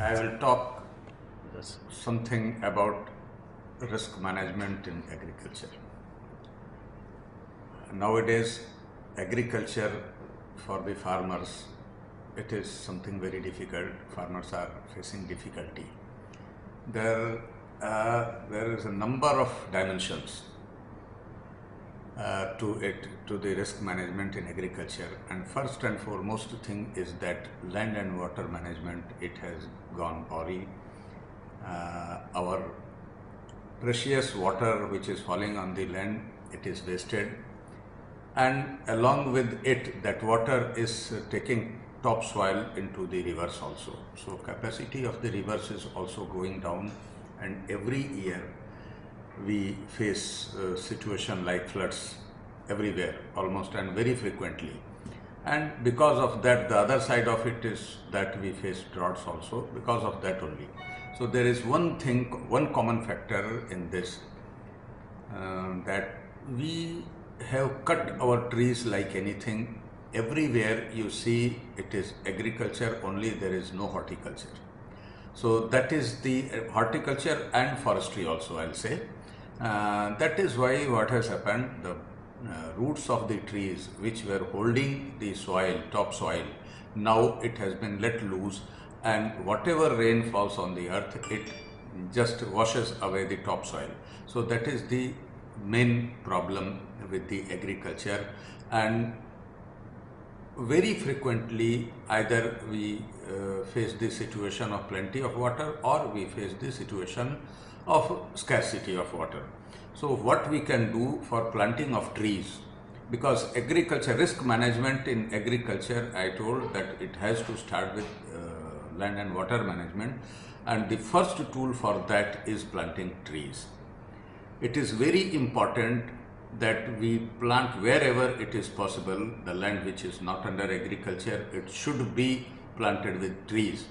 I will talk something about risk management in agriculture. Nowadays, agriculture for the farmers, it is something very difficult. Farmers are facing difficulty. There is a number of dimensions to the risk management in agriculture, and first and foremost thing is that land and water management, it has gone awry. Our precious water which is falling on the land, it is wasted, and along with it, that water is taking topsoil into the rivers also. So capacity of the rivers is also going down, and every year we face a situation like floods everywhere almost, and very frequently. And because of that, the other side of it is that we face droughts also because of that only. So there is one common factor in this, that we have cut our trees like anything. Everywhere you see it is agriculture only, there is no horticulture. So that is the horticulture and forestry also, I'll say. That is why what has happened, the roots of the trees which were holding the soil, topsoil, now it has been let loose, and whatever rain falls on the earth, it just washes away the topsoil. So that is the main problem with the agriculture, and very frequently either we face the situation of plenty of water, or we face the situation of scarcity of water. So what we can do for planting of trees, because agriculture, risk management in agriculture, I told that it has to start with land and water management, and the first tool for that is planting trees. It is very important that we plant wherever it is possible. The land which is not under agriculture, it should be planted with trees.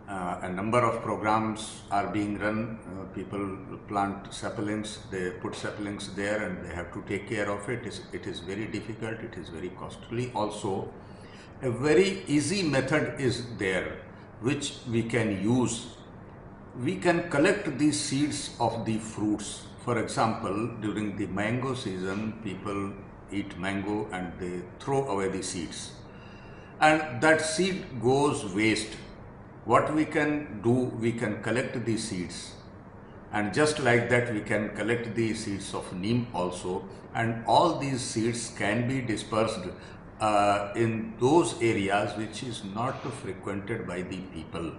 A number of programs are being run. People plant saplings, they put saplings there, and they have to take care of it. It is very difficult, it is very costly also. A very easy method is there which we can use. We can collect the seeds of the fruits. For example, during the mango season, people eat mango and they throw away the seeds, and that seed goes waste. What we can do, we can collect the seeds, and just like that we can collect the seeds of neem also, and all these seeds can be dispersed in those areas which is not frequented by the people.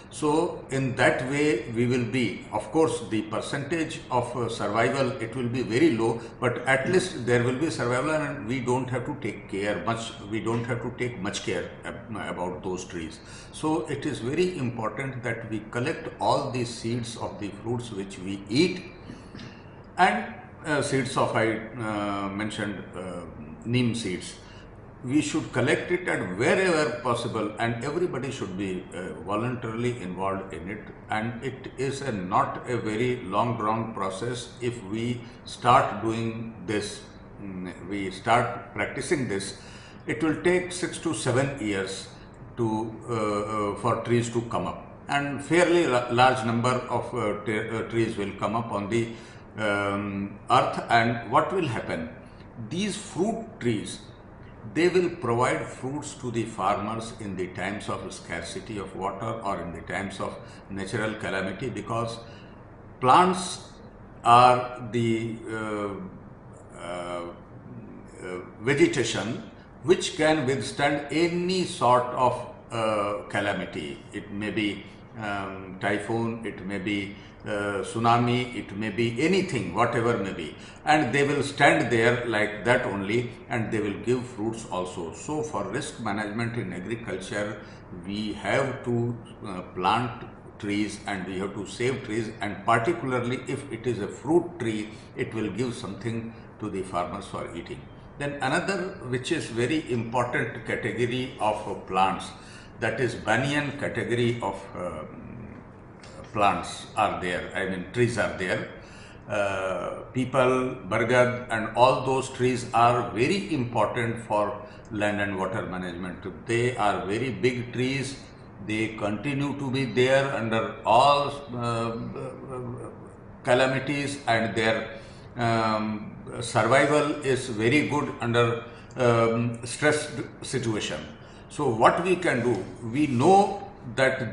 So in that way we will be, of course the percentage of survival, it will be very low, but at least there will be survival, and we don't have to take care much, we don't have to take much care about those trees. So it is very important that we collect all the seeds of the fruits which we eat, and seeds of, I mentioned neem seeds. We should collect it, and wherever possible, and everybody should be voluntarily involved in it, and it is not a very long drawn process. If we start doing this, we start practicing this, it will take 6 to 7 years to for trees to come up, and fairly large number of trees will come up on the earth. And what will happen, these fruit trees, they will provide fruits to the farmers in the times of scarcity of water or in the times of natural calamity, because plants are the vegetation which can withstand any sort of calamity. It may be typhoon, it may be tsunami, it may be anything, whatever may be, and they will stand there like that only, and they will give fruits also. So for risk management in agriculture, we have to plant trees, and we have to save trees, and particularly if it is a fruit tree, it will give something to the farmers for eating. Then another which is very important category of plants, that is banyan category of plants are there, I mean trees are there. Peepal, bargad, and all those trees are very important for land and water management. They are very big trees, They continue to be there under all calamities, and their survival is very good under stressed situation. So what we can do, we know that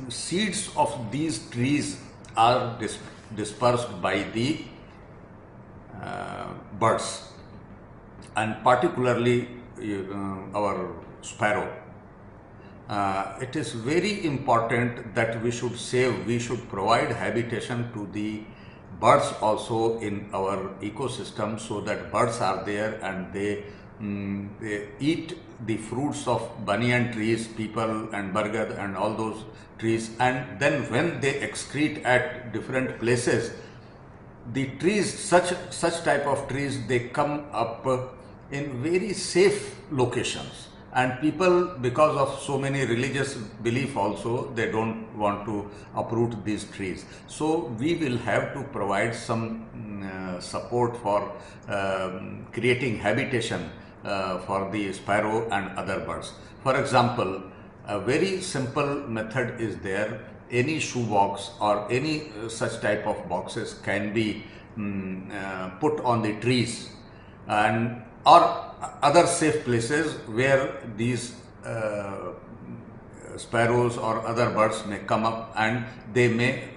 seeds of these trees are dispersed by the birds, and particularly our sparrow. It is very important that we should save, we should provide habitation to the birds also in our ecosystem, so that birds are there and they eat the fruits of banyan trees, people and bargad and all those trees, and then when they excrete at different places, the trees, such type of trees, they come up in very safe locations, and people, because of so many religious belief also, they don't want to uproot these trees. So we will have to provide some support for creating habitation for the sparrow and other birds. For example, a very simple method is there. Any shoe box or any such type of boxes can be put on the trees and or other safe places where these sparrows or other birds may come up, and they may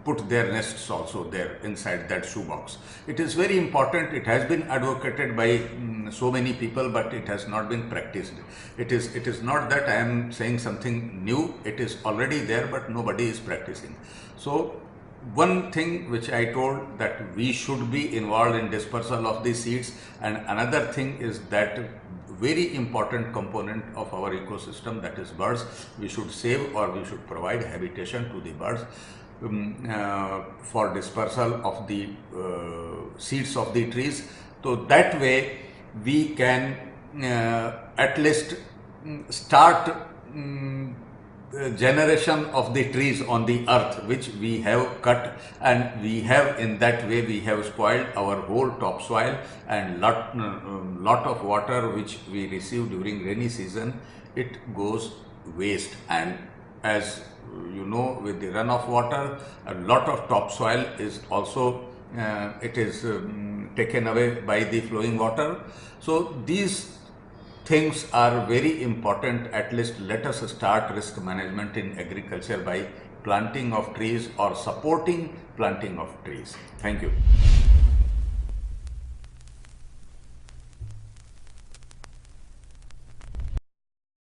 put their nests also there inside that shoebox. It is very important. It has been advocated by so many people, but it has not been practiced. It is not that I am saying something new. It is already there, but nobody is practicing. So one thing which I told, that we should be involved in dispersal of the seeds, and another thing is that very important component of our ecosystem, that is birds, we should save or we should provide habitation to the birds for dispersal of the seeds of the trees. So that way we can at least start generation of the trees on the earth, which we have cut, and we have, in that way we have spoiled our whole topsoil, and lot of water which we receive during rainy season, it goes waste. And as you know, with the runoff water, a lot of topsoil is also it is taken away by the flowing water. So these things are very important. At least let us start risk management in agriculture by planting of trees or supporting planting of trees. Thank you.